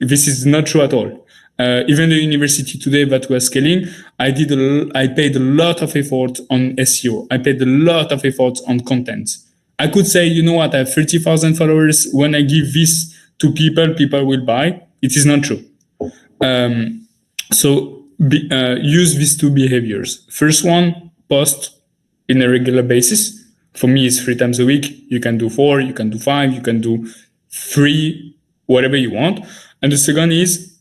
This is not true at all. Even the university today that was scaling, I paid a lot of effort on SEO. I paid a lot of effort on content. I could say, you know what, I have 30,000 followers. When I give this to people, people will buy. It is not true. Use these two behaviors. First one, post in a regular basis. For me, it's 3 times a week. You can do 4, you can do 5, you can do 3, whatever you want. And the second is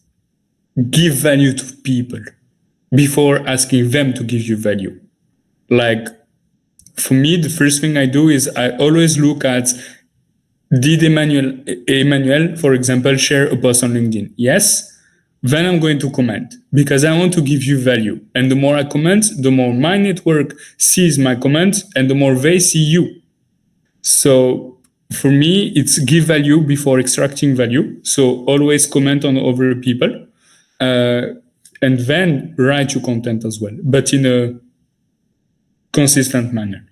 give value to people before asking them to give you value. Like, for me, the first thing I do is I always look at, did Emmanuel, for example, share a post on LinkedIn? Yes. Then I'm going to comment because I want to give you value. And the more I comment, the more my network sees my comment and the more they see you. So for me, it's give value before extracting value. So always comment on other people and then write your content as well, but in a consistent manner.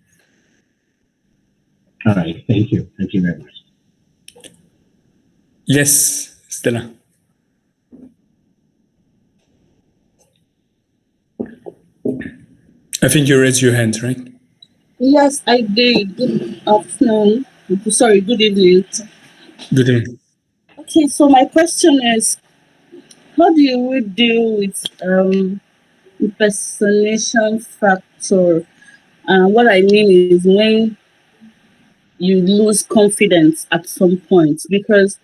All right. Thank you. Thank you very much. Yes, Stella. I think you raised your hand, right? Yes, I did. Good afternoon. Sorry, good evening. Good evening. Okay, so my question is, how do you deal with impersonation factor? What I mean is when you lose confidence at some point, because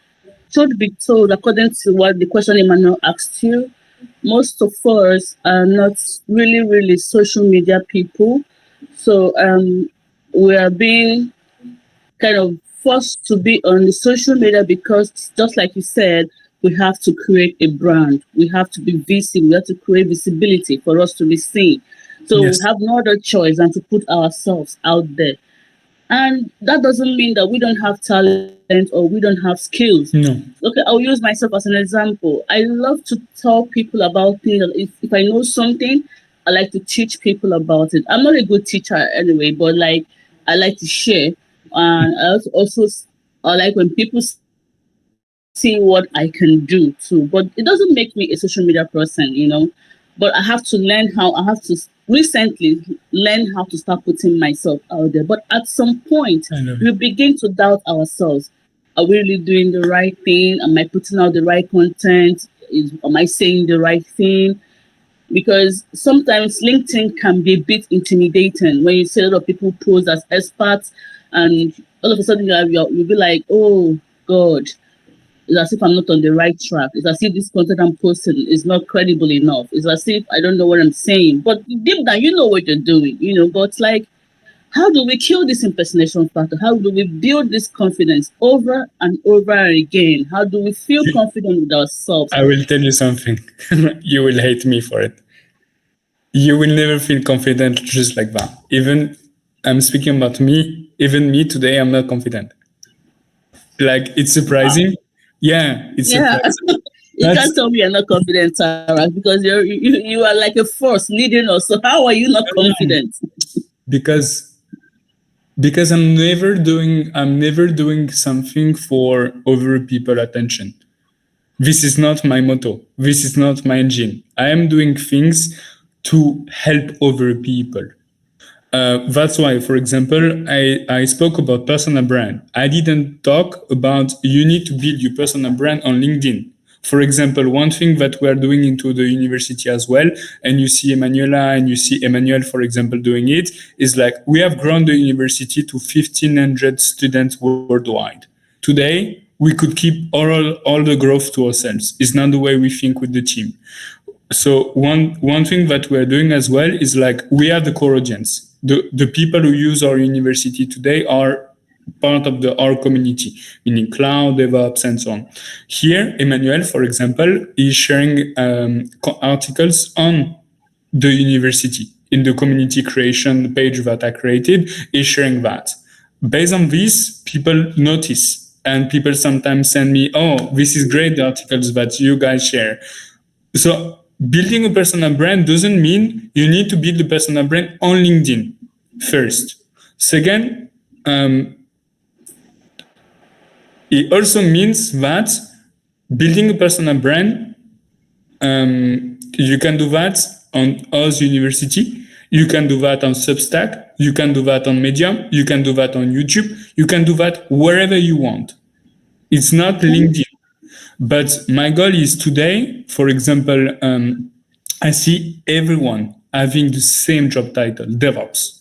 truth be told, according to what the question Emmanuel asked you, most of us are not really social media people. So we are being kind of forced to be on the social media because, just like you said, we have to create a brand. We have to be visible. We have to create visibility for us to be seen. So yes, we have no other choice than to put ourselves out there. And that doesn't mean that we don't have talent or we don't have skills. No. Okay, I'll use myself as an example. I love to tell people about things. If I know something, I like to teach people about it. I'm not a good teacher anyway, but like I like to share. And I I like when people see what I can do too. But it doesn't make me a social media person, you know. But I have to learn how, I have to recently learn how to start putting myself out there. But at some point, we begin to doubt ourselves. Are we really doing the right thing? Am I putting out the right content? Am I saying the right thing? Because sometimes LinkedIn can be a bit intimidating when you see a lot of people pose as experts and all of a sudden you'll be like, oh God, it's as if I'm not on the right track. It's as if this content I'm posting is not credible enough. It's as if I don't know what I'm saying. But deep down, you know what you're doing, you know. But like, how do we kill this impersonation factor? How do we build this confidence over and over again? How do we feel confident with ourselves? I will tell you something. You will hate me for it. You will never feel confident just like that. Even I'm speaking about me. Even me today, I'm not confident. Like, it's surprising. Wow. Yeah, it's surprising. You can't tell me you're not confident, Tarak, because you are like a force leading us. So how are you not confident? Because I'm never doing something for other people's attention. This is not my motto. This is not my engine. I am doing things to help other people. That's why, for example, I spoke about personal brand. I didn't talk about you need to build your personal brand on LinkedIn. For example, one thing that we are doing into the university as well, and you see Emanuela and you see Emmanuel, for example, doing it, is like we have grown the university to 1,500 students worldwide. Today, we could keep all the growth to ourselves. It's not the way we think with the team. So one thing that we're doing as well is like we are the core audience. The people who use our university today are part of our community, meaning cloud, DevOps, and so on. Here, Emmanuel, for example, is sharing articles on the university in the community creation page that I created, is sharing that. Based on this, people notice. And people sometimes send me, oh, this is great, the articles that you guys share. So building a personal brand doesn't mean you need to build a personal brand on LinkedIn first. Second, it also means that building a personal brand, you can do that on Oz University. You can do that on Substack. You can do that on Medium. You can do that on YouTube. You can do that wherever you want. It's not LinkedIn. But my goal is today, for example, I see everyone having the same job title, DevOps.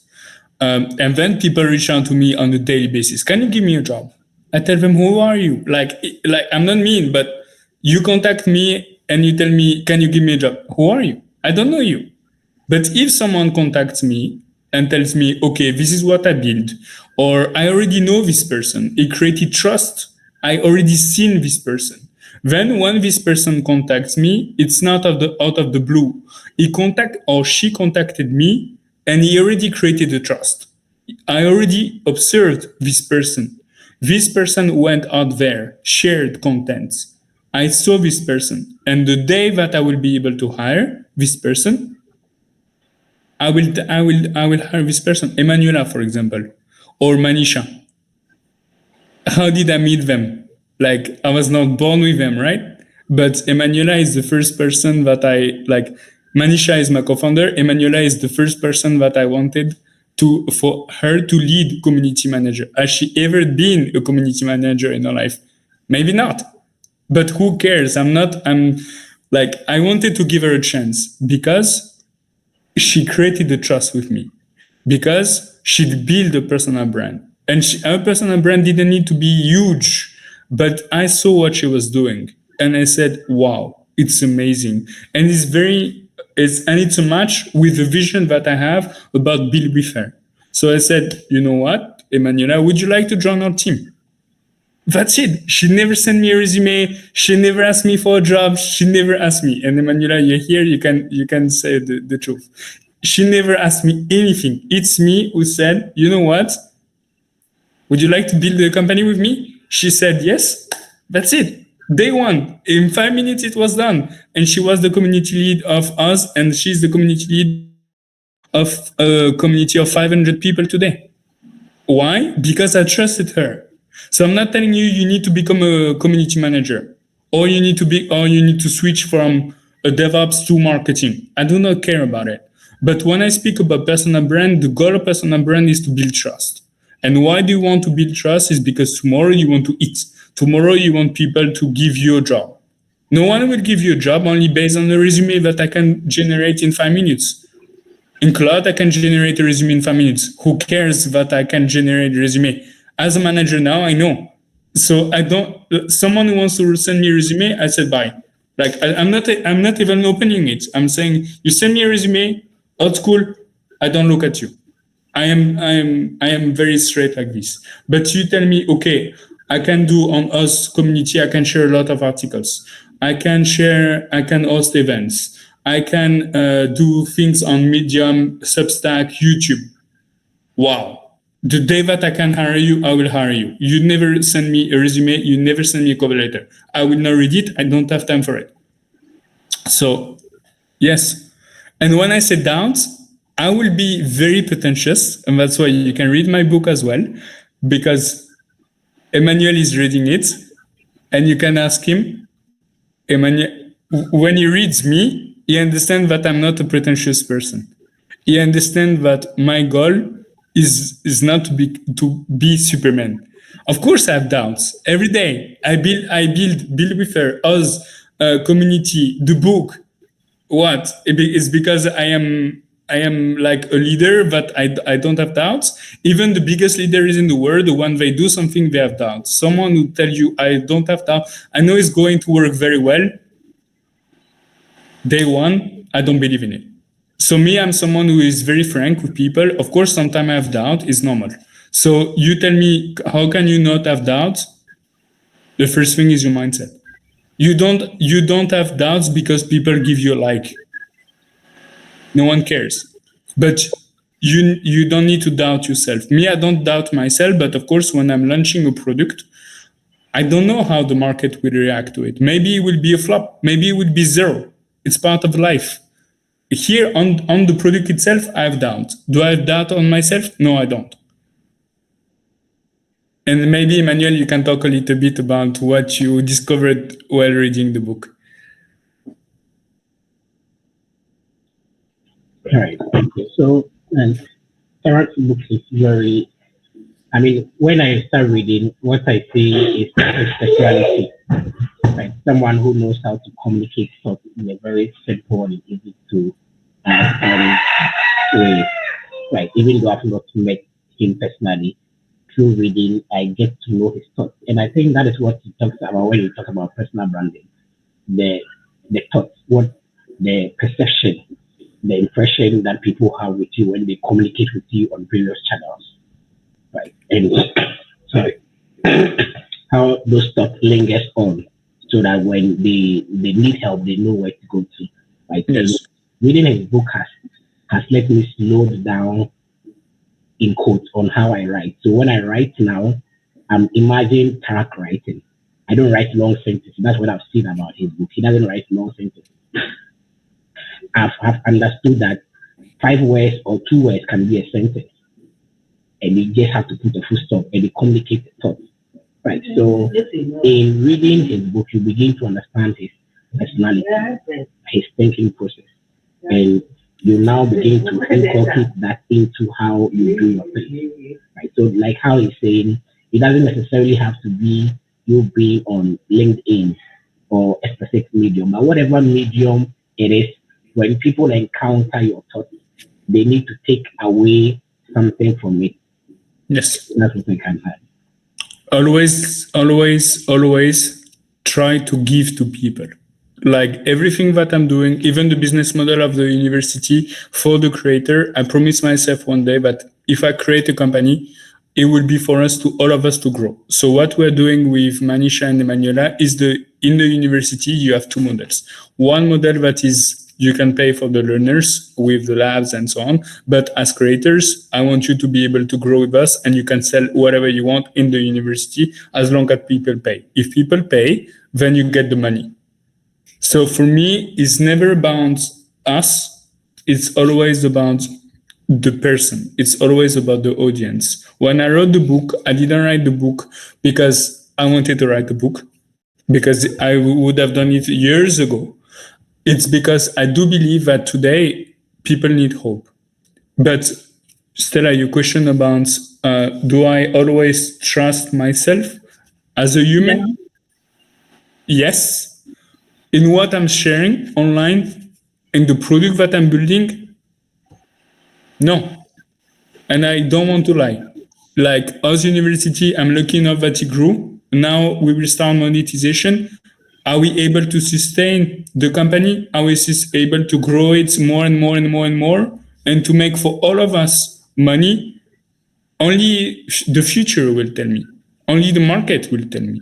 And then people reach out to me on a daily basis. Can you give me a job? I tell them, who are you? Like I'm not mean, but you contact me and you tell me, can you give me a job? Who are you? I don't know you. But if someone contacts me and tells me, okay, this is what I build, or I already know this person, it created trust. I already seen this person. Then when this person contacts me, it's not out of the blue. She contacted me and he already created the trust. I already observed this person. This person went out there, shared content. I saw this person. And the day that I will be able to hire this person, I will hire this person. Emanuela, for example, or Manisha. How did I meet them? Like, I was not born with them, right? But Emanuela is the first person that I like. Manisha is my co-founder. Emanuela is the first person that I wanted for her to lead community manager. Has she ever been a community manager in her life? Maybe not. But who cares? I wanted to give her a chance because she created the trust with me, because she'd built a personal brand. And her personal brand didn't need to be huge, but I saw what she was doing. And I said, wow, it's amazing. And it's a match with the vision that I have about Build with her. So I said, you know what, Emanuela, would you like to join our team? That's it. She never sent me a resume. She never asked me for a job. She never asked me. And Emanuela, you're here. You can say the truth. She never asked me anything. It's me who said, you know what? Would you like to build a company with me? She said yes. That's it. Day one. In 5 minutes, it was done. And she was the community lead of Oz, and she's the community lead of a community of 500 people today. Why? Because I trusted her. So I'm not telling you need to become a community manager, or you need to switch from a DevOps to marketing. I do not care about it. But when I speak about personal brand, the goal of personal brand is to build trust. And why do you want to build trust? Is because tomorrow you want to eat. Tomorrow you want people to give you a job. No one will give you a job only based on a resume that I can generate in 5 minutes. In Cloud, I can generate a resume in 5 minutes. Who cares that I can generate a resume? As a manager now, I know. So someone who wants to send me a resume, I said bye. Like I'm not even opening it. I'm saying, you send me a resume, old school, I don't look at you. I am very straight like this. But you tell me, okay, I can do on Oz community, I can share a lot of articles. I can host events. I can do things on Medium, Substack, YouTube. Wow. The day that I can hire you, I will hire you. You never send me a resume. You never send me a cover letter. I will not read it. I don't have time for it. So, yes. And when I say doubts, I will be very pretentious. And that's why you can read my book as well, because Emmanuel is reading it. And you can ask him, Emmanuel, when he reads me, he understands that I'm not a pretentious person. He understands that my goal is not to be Superman. Of course, I have doubts every day. I build with her, Oz community, the book. What? It's because I am like a leader, but I don't have doubts. Even the biggest leaders in the world, the one they do something, they have doubts. Someone who tell you I don't have doubts, I know it's going to work very well. Day one, I don't believe in it. So me, I'm someone who is very frank with people. Of course, sometimes I have doubt. It's normal. So you tell me, how can you not have doubts? The first thing is your mindset. You don't have doubts because people give you a like. No one cares. But you don't need to doubt yourself. Me, I don't doubt myself. But of course, when I'm launching a product, I don't know how the market will react to it. Maybe it will be a flop. Maybe it will be zero. It's part of life. Here on the product itself, I have doubt. Do I have doubt on myself? No, I don't. And maybe, Emmanuel, you can talk a little bit about what you discovered while reading the book. All right. Okay. So, and Tarak's book is very, I mean, when I start reading, what I see is a speciality, right? Someone who knows how to communicate thoughts in a very simple and easy to understand way. Right. Even though I've not met him personally, through reading, I get to know his thoughts. And I think that is what he talks about when he talks about personal branding. The thoughts, what the perception, the impression that people have with you when they communicate with you on various channels. Right. And sorry. How those thoughts lingers on so that when they need help, they know where to go to. Right. Yes. And reading his book has let me slow down in quotes on how I write. So when I write now, I'm imagining Tarak writing. I don't write long sentences. That's what I've seen about his book. He doesn't write long sentences. I've understood that 5 words or 2 words can be a sentence. And you just have to put a full stop and you communicate the thoughts. Right. So in reading his book, you begin to understand his personality, his thinking process. And you now begin to incorporate that into how you do your thing. Right. So like how he's saying, it doesn't necessarily have to be you being on LinkedIn or a specific medium, but whatever medium it is, when people encounter your thoughts, they need to take away something from it. Yes. That's what I can add. Always try to give to people. Like everything that I'm doing, even the business model of the university for the creator, I promise myself one day that if I create a company, it will be for us to all of us to grow. So what we're doing with Manisha and Emanuela is in the university, you have 2 models. One model that is you can pay for the learners with the labs and so on. But as creators, I want you to be able to grow with us and you can sell whatever you want in the university as long as people pay. If people pay, then you get the money. So for me, it's never about us. It's always about the person. It's always about the audience. When I wrote the book, I didn't write the book because I wanted to write the book, because I would have done it years ago. It's because I do believe that today people need hope. But Stella, your question about do I always trust myself as a human? Yeah. Yes. In what I'm sharing online, in the product that I'm building, no. And I don't want to lie. Like Oz University, I'm lucky enough that it grew. Now we will start monetization. Are we able to sustain the company? Are we able to grow it more and more and more and more? And to make for all of us money? Only the future will tell me. Only the market will tell me.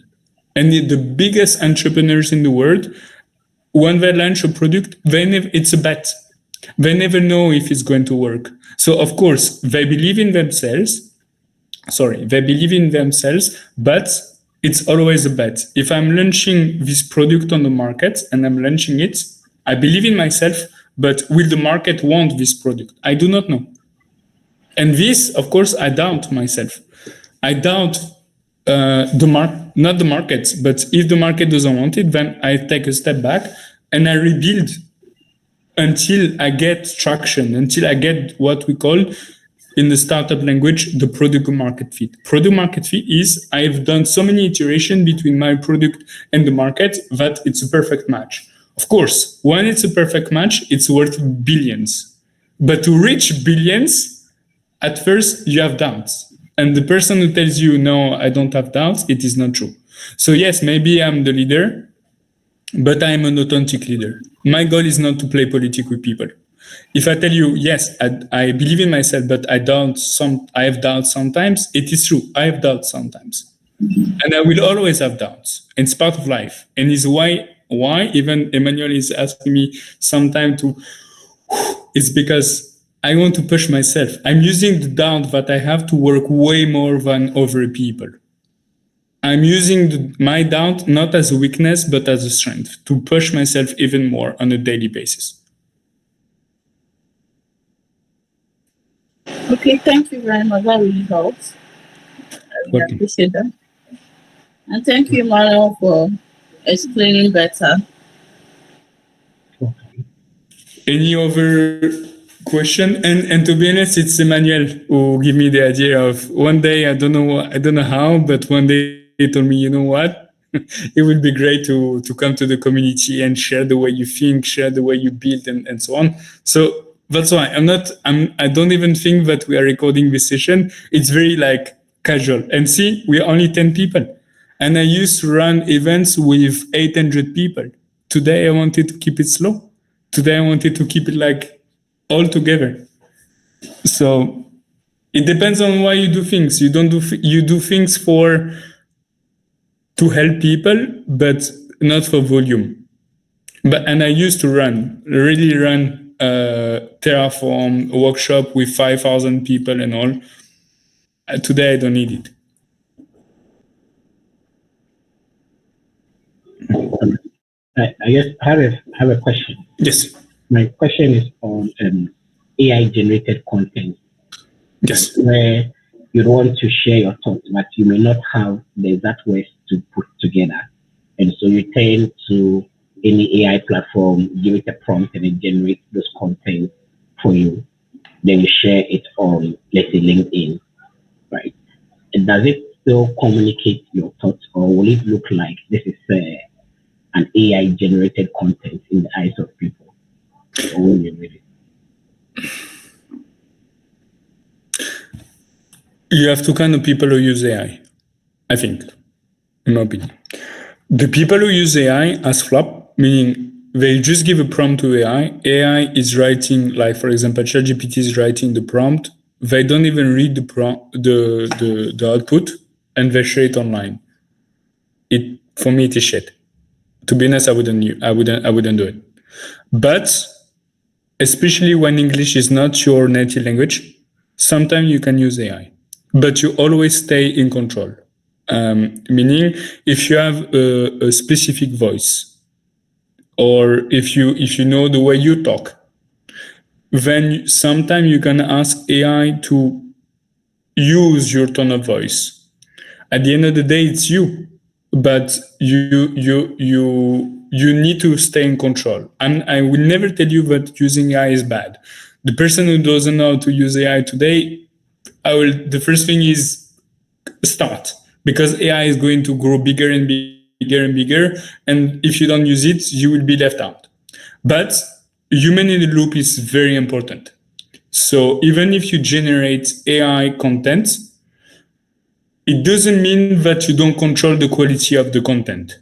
And the biggest entrepreneurs in the world, when they launch a product, it's a bet. They never know if it's going to work. So of course, they believe in themselves. They believe in themselves, but it's always a bet. If I'm launching this product on the market and I'm launching it, I believe in myself, but will the market want this product? I do not know. And this, of course, I doubt myself. I doubt not the market, but if the market doesn't want it, then I take a step back and I rebuild until I get traction, until I get what we call in the startup language, the product market fit. Product market fit is I've done so many iterations between my product and the market that it's a perfect match. Of course, when it's a perfect match, it's worth billions. But to reach billions, at first you have doubts. And the person who tells you, no, I don't have doubts, it is not true. So yes, maybe I'm the leader, but I'm an authentic leader. My goal is not to play politics with people. If I tell you, yes, I believe in myself, but I have doubts sometimes, it is true. I have doubts sometimes. And I will always have doubts. It's part of life. And it's why even Emmanuel is asking me sometimes it's because I want to push myself. I'm using the doubt that I have to work way more than other people. I'm using my doubt not as a weakness, but as a strength to push myself even more on a daily basis. Okay, thank you very much. That really helps. I appreciate that. And thank you, Manuel, for explaining better. Any other question? And to be honest, it's Emmanuel who gave me the idea of one day, I don't know how, but one day he told me, you know what? It would be great to come to the community and share the way you think, share the way you build, and so on. So that's why I don't even think that we are recording this session. It's very like casual. And see, we're only 10 people. And I used to run events with 800 people. Today I wanted to keep it slow. Today I wanted to keep it like all together. So it depends on why you do things. You do things to help people, but not for volume. And I used to really run Terraform workshop with 5,000 people and all. Today I don't need it. I guess I have a question. Yes. My question is on AI generated content. Yes. Where you want to share your thoughts, but you may not have the exact words to put together. And so you turn to any AI platform, give it a prompt, and it generates those content for you. Then you share it on, let's say, LinkedIn, right? And does it still communicate your thoughts, or will it look like this is an AI generated content in the eyes of people? Or will you read it? You have two kind of people who use AI, I think, in my opinion. The people who use AI as flop, meaning they just give a prompt to AI. AI is writing, like for example, ChatGPT is writing the prompt. They don't even read the prompt, the output, and they share it online. For me, it is shit. To be honest, I wouldn't do it. But especially when English is not your native language, sometimes you can use AI, but you always stay in control. Meaning, if you have a specific voice, or if you know the way you talk, then sometimes you can ask AI to use your tone of voice. At the end of the day, it's you, but you need to stay in control. And I will never tell you that using AI is bad. The person who doesn't know how to use AI today, the first thing is start, because AI is going to grow bigger and bigger and bigger. And if you don't use it, you will be left out. But human in the loop is very important. So even if you generate AI content, it doesn't mean that you don't control the quality of the content.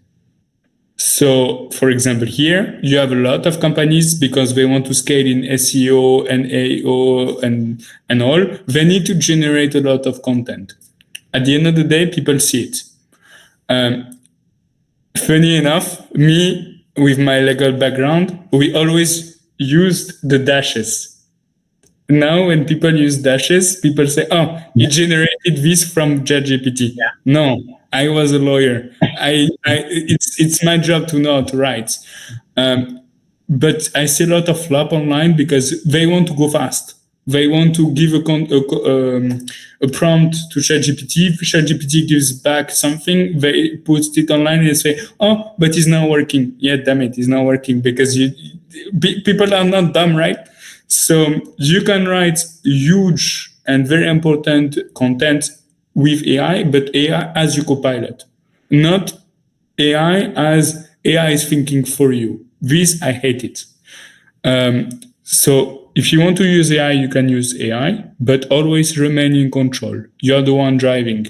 So, for example, here you have a lot of companies, because they want to scale in SEO and AO and all, they need to generate a lot of content. At the end of the day, people see it. Funny enough, me, with my legal background, we always used the dashes. Now, when people use dashes, people say, "Oh, you generated this from ChatGPT." Yeah. No, I was a lawyer. It's my job to know how to write. But I see a lot of flop online because they want to go fast. They want to give a prompt to ChatGPT. If ChatGPT gives back something, they put it online and say, "Oh, but it's not working." Yeah, damn it, it's not working, because people are not dumb, right? So you can write huge and very important content with AI, but AI as your copilot, not AI as AI is thinking for you. This, I hate it. So if you want to use AI, you can use AI, but always remain in control. You're the one driving.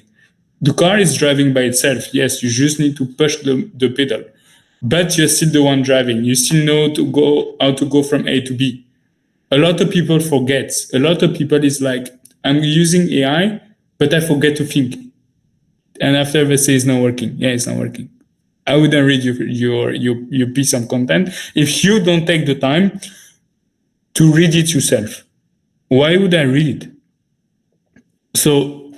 The car is driving by itself. Yes, you just need to push the pedal, but you're still the one driving. You still know how to go from A to B. A lot of people forget. A lot of people is like, I'm using AI, but I forget to think. And after they say it's not working. Yeah, it's not working. I wouldn't read your piece of content if you don't take the time to read it yourself. Why would I read it? So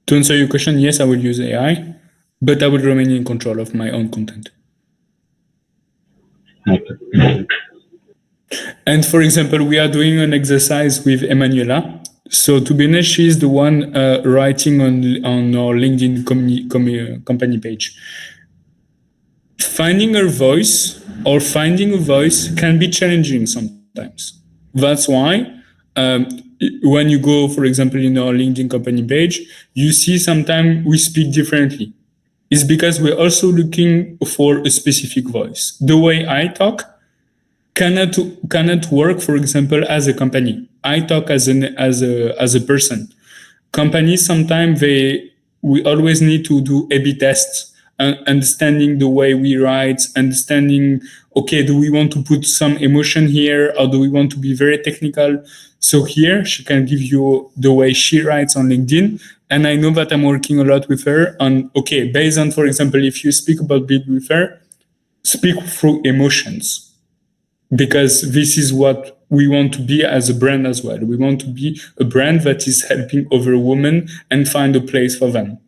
to answer your question, yes, I will use AI, but I will remain in control of my own content. Okay. And for example, we are doing an exercise with Emanuela. So to be honest, she's the one writing on our LinkedIn company page. Finding her voice or finding a voice can be challenging sometimes. That's why um, when you go, for example, in our LinkedIn company page, you see sometimes we speak differently. It's because we're also looking for a specific voice. The way I talk cannot work, for example, as a company. I talk as a person. Companies sometimes we always need to do A/B tests, understanding the way we write, understanding, okay, do we want to put some emotion here or do we want to be very technical? So here she can give you the way she writes on LinkedIn. And I know that I'm working a lot with her on, okay, based on, for example, if you speak about build with her, speak through emotions, because this is what we want to be as a brand as well. We want to be a brand that is helping other women and find a place for them.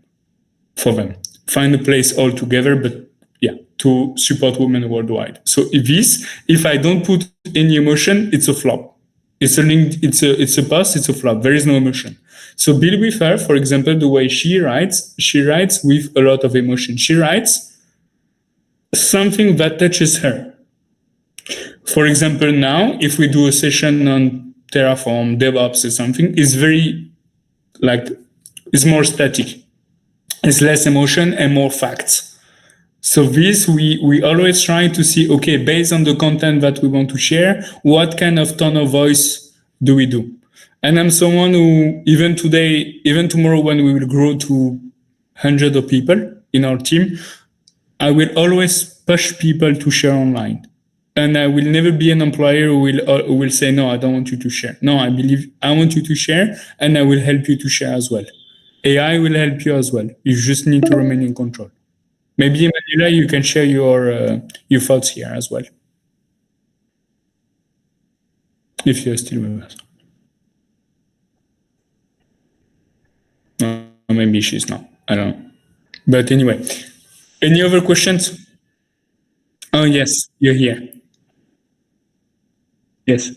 Find a place all together, but yeah, to support women worldwide. So if I don't put any emotion, it's a flop. It's a link, it's a post, it's a flop. There is no emotion. So build with her, for example, the way she writes with a lot of emotion. She writes something that touches her. For example, now, if we do a session on Terraform, DevOps or something, it's very, like, it's more static. It's less emotion and more facts. So this, we always try to see, okay, based on the content that we want to share, what kind of tone of voice do we do? And I'm someone who, even today, even tomorrow, when we will grow to hundreds of people in our team, I will always push people to share online. And I will never be an employer who will say, no, I don't want you to share. No, I believe I want you to share, and I will help you to share as well. AI will help you as well. You just need to remain in control. Maybe, Emanuela, you can share your thoughts here as well, if you're still with us. Or maybe she's not. I don't know. But anyway, any other questions? Oh, yes, you're here. Yes.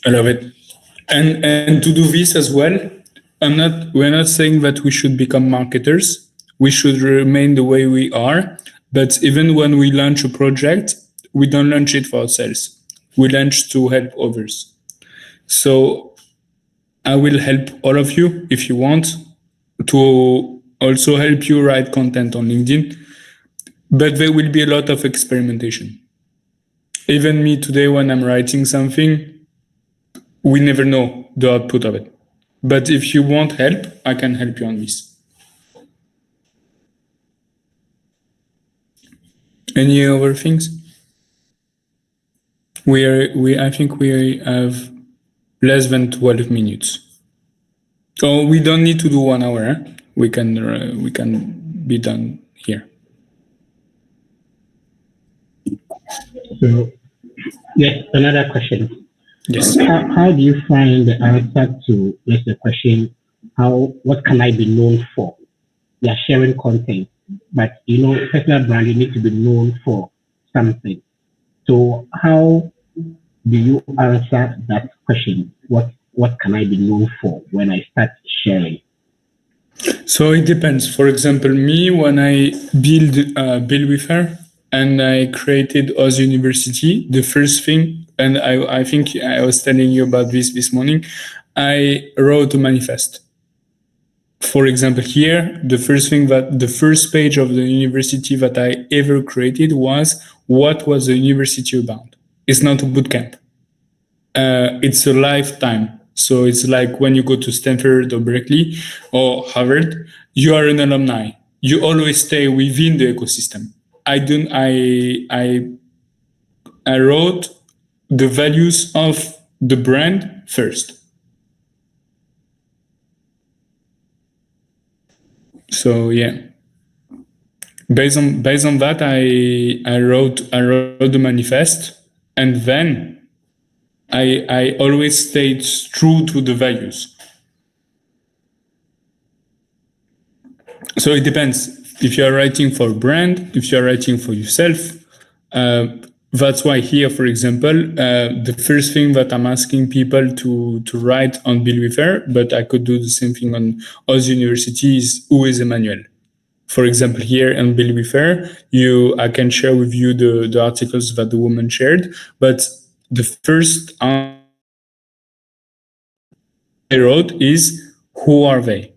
I love it. And to do this as well, we're not saying that we should become marketers. We should remain the way we are. But even when we launch a project, we don't launch it for ourselves. We launch to help others. So I will help all of you if you want to also help you write content on LinkedIn. But there will be a lot of experimentation. Even me today, when I'm writing something, we never know the output of it. But if you want help, I can help you on this. Any other things? I think we have less than 12 minutes. So we don't need to do 1 hour. Eh? We can be done here. So, yes, another question. Yes. How do you find the answer to the question, what can I be known for? You are sharing content, but personal brand, you need to be known for something. So how do you answer that question? What can I be known for when I start sharing? So it depends. For example, me, when I build with her and I created Oz University, the first thing, and I think I was telling you about this morning, I wrote a manifest. For example, here, the first page of the university that I ever created was what was the university about. It's not a bootcamp. It's a lifetime. So it's like when you go to Stanford or Berkeley or Harvard, you are an alumni. You always stay within the ecosystem. I wrote the values of the brand first. So yeah, based on that, I wrote the manifest, and then I always stayed true to the values. So it depends. If you are writing for a brand, if you are writing for yourself, that's why here, for example, the first thing that I'm asking people to write on Build with Her, but I could do the same thing on Oz University, is who is Emmanuel. For example, here on Build with Her, I can share with you the articles that the woman shared, but the first I wrote is, who are they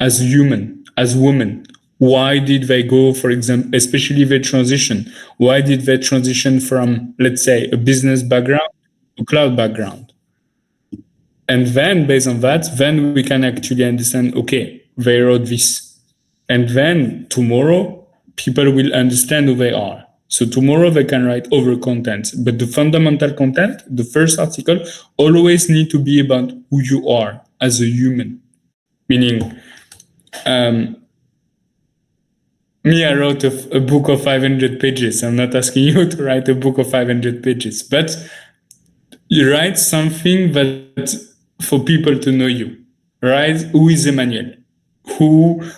as human, as women? Why did they go, for example, especially the transition? Why did they transition from, let's say, a business background to cloud background? And then based on that, then we can actually understand, okay, they wrote this. And then tomorrow, people will understand who they are. So tomorrow they can write over content, but the fundamental content, the first article, always need to be about who you are as a human. Meaning, me, I wrote a book of 500 pages. I'm not asking you to write a book of 500 pages, but you write something that for people to know you, right? Who is Emmanuel?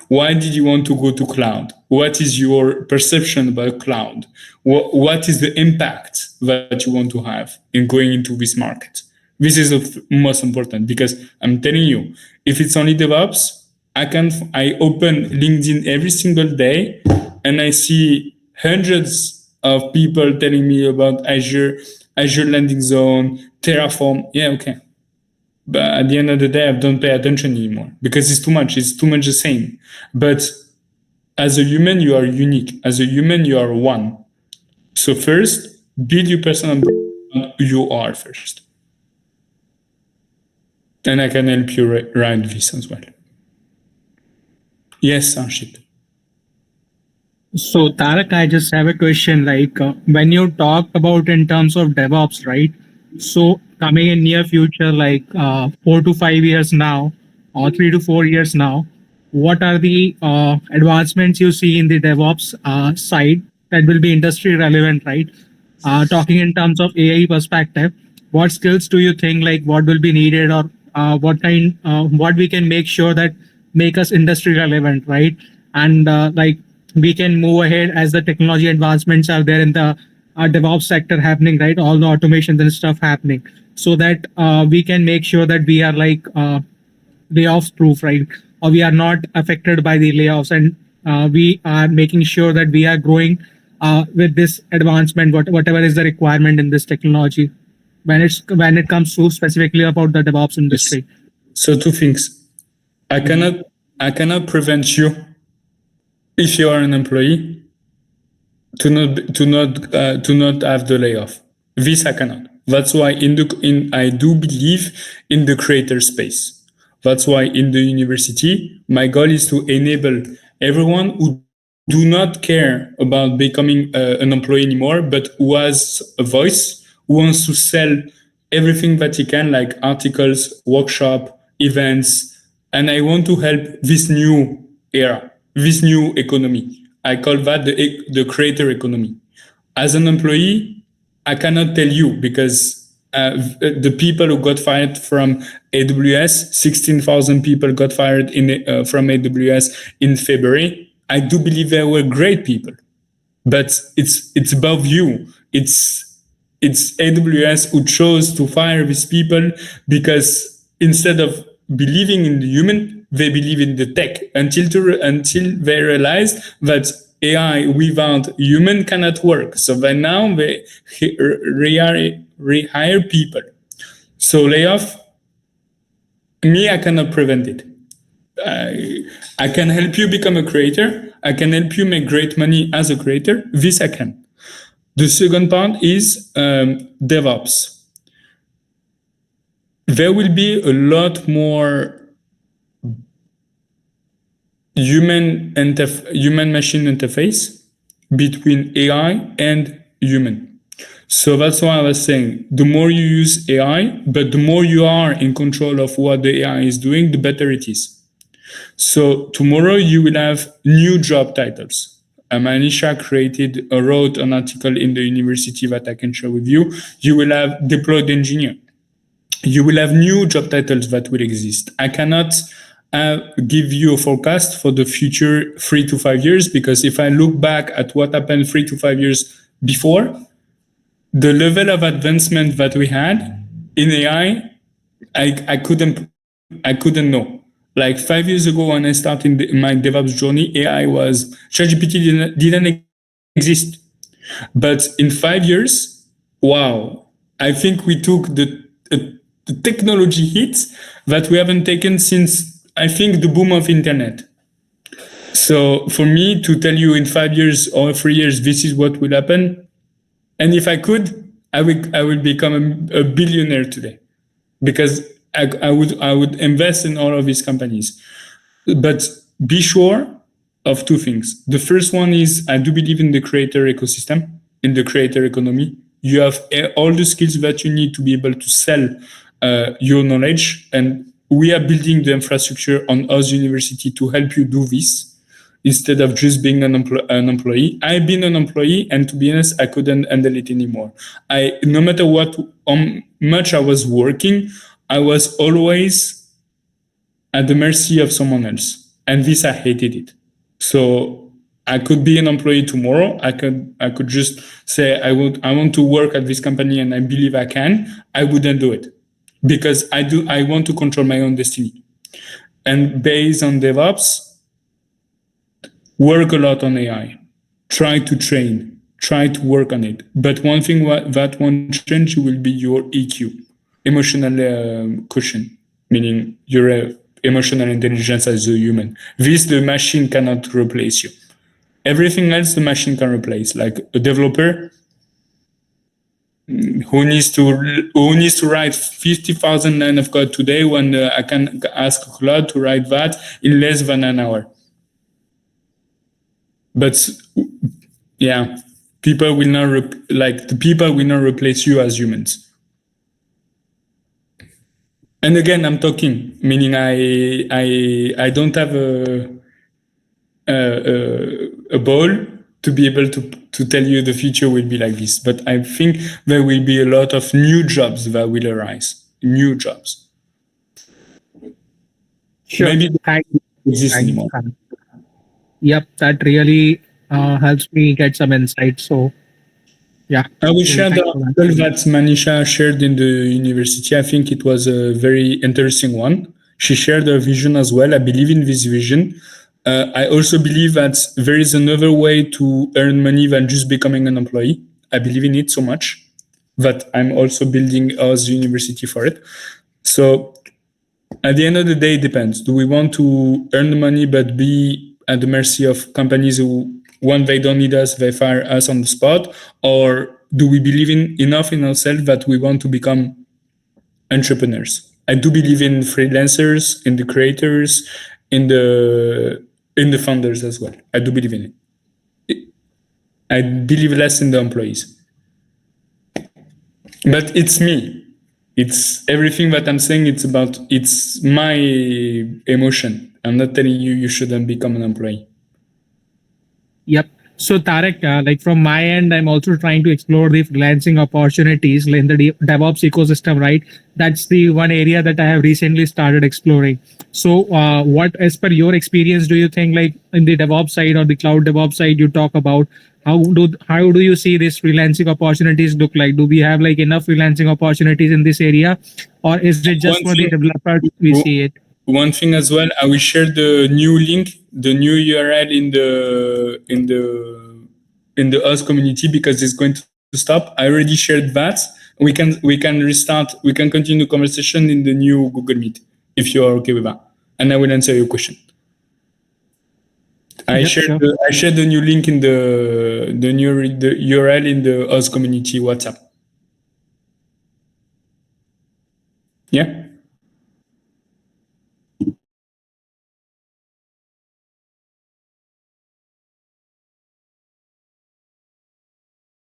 Why did you want to go to cloud? What is your perception about cloud? What is the impact that you want to have in going into this market? This is the most important, because I'm telling you, if it's only DevOps, I open LinkedIn every single day and I see hundreds of people telling me about Azure Landing Zone, Terraform. Yeah, okay. But at the end of the day, I don't pay attention anymore because it's too much. It's too much the same. But as a human, you are unique. As a human, you are one. So first, build your personal brand who you are first. And I can help you write this as well. Yes, Arshit. So, Tarak, I just have a question. Like when you talk about in terms of DevOps, right? So, coming in near future, like 4 to 5 years now, or 3 to 4 years now, what are the advancements you see in the DevOps side that will be industry relevant, right? Talking in terms of AI perspective, what skills do you think like what will be needed, or what we can make sure that make us industry relevant, right? And like we can move ahead as the technology advancements are there in the DevOps sector happening, right? All the automations and stuff happening. so that we can make sure that we are like layoffs proof, right? Or we are not affected by the layoffs, and we are making sure that we are growing with this advancement, whatever is the requirement in this technology when it comes to specifically about the DevOps Yes. industry. So two things. I cannot I cannot prevent you if you are an employee to not have the layoff. This I cannot. That's why I do believe in the creator space. That's why in the university my goal is to enable everyone who do not care about becoming an employee anymore, but who has a voice, who wants to sell everything that he can, like articles, workshop, events, and I want to help this new era, this new economy. I call that the creator economy. As an employee, I cannot tell you because the people who got fired from AWS, 16,000 people got fired from AWS in February. I do believe they were great people, but it's above you. It's AWS who chose to fire these people because instead of believing in the human, they believe in the tech until they realize that AI without human cannot work. So then now they rehire people. So layoff, me, I cannot prevent it. I can help you become a creator. I can help you make great money as a creator. This I can. The second part is DevOps. There will be a lot more human-machine interface between AI and human. So that's why I was saying the more you use AI, but the more you are in control of what the AI is doing, the better it is. So tomorrow you will have new job titles. Manisha wrote an article in the university that I can share with you. You will have deployed engineer. You will have new job titles that will exist. I cannot give you a forecast for the future 3 to 5 years, because if I look back at what happened 3 to 5 years before, the level of advancement that we had in AI, I couldn't know. Like 5 years ago, when I started my DevOps journey, AI was ChatGPT didn't exist. But in 5 years, wow! I think we took the technology hit that we haven't taken since I think the boom of internet. So for me to tell you in 5 years or 3 years this is what will happen, and if I could, I would become a billionaire today, because I would invest in all of these companies. But be sure of two things. The first one is I do believe in the creator ecosystem, in the creator economy. You have all the skills that you need to be able to sell your knowledge, and we are building the infrastructure on Oz University to help you do this instead of just being an employee. I've been an employee, and to be honest, I couldn't handle it anymore. No matter how much I was working, I was always at the mercy of someone else, and this I hated it. So I could be an employee tomorrow. I could just say I want to work at this company, and I believe I can. I wouldn't do it because I want to control my own destiny. And based on DevOps, work a lot on AI. Try to train. Try to work on it. But one thing that won't change will be your EQ, emotional quotient, meaning your emotional intelligence as a human. This the machine cannot replace you. Everything else the machine can replace, like a developer who needs to write 50,000 lines of code today when I can ask Claude to write that in less than an hour. But yeah, people will not replace you as humans. And again, I'm talking, meaning I don't have a ball to be able to tell you the future will be like this. But I think there will be a lot of new jobs that will arise. New jobs. Sure. Maybe they Thank don't you. exist Thank you, anymore. Khan. Yep, that really helps me get some insight. So Yeah. I will Really, share the thanks for that. article that Manisha shared in the university. I think it was a very interesting one. She shared her vision as well. I believe in this vision. I also believe that there is another way to earn money than just becoming an employee. I believe in it so much that I'm also building Oz University for it. So at the end of the day, it depends. Do we want to earn money but be at the mercy of companies who, when they don't need us, they fire us on the spot? Or do we believe enough in ourselves that we want to become entrepreneurs? I do believe in freelancers, in the creators, in the founders as well. I do believe in it. I believe less in the employees. But it's me. It's everything that I'm saying. It's my emotion. I'm not telling you you shouldn't become an employee. Yep. So Tarak, like from my end, I'm also trying to explore the freelancing opportunities in the DevOps ecosystem, right? That's the one area that I have recently started exploring. So, what, as per your experience, do you think, like in the DevOps side or the cloud DevOps side, you talk about how do you see these freelancing opportunities look like? Do we have like enough freelancing opportunities in this area, or is it just One for the thing, developer we see it? one thing as well, I will share the new link, the new URL in the Oz community because it's going to stop. I already shared that. We can restart. We can continue the conversation in the new Google Meet if you are okay with that, and I will answer your question. Yep, sure. I shared the new link in the URL in the Oz community WhatsApp. Yeah.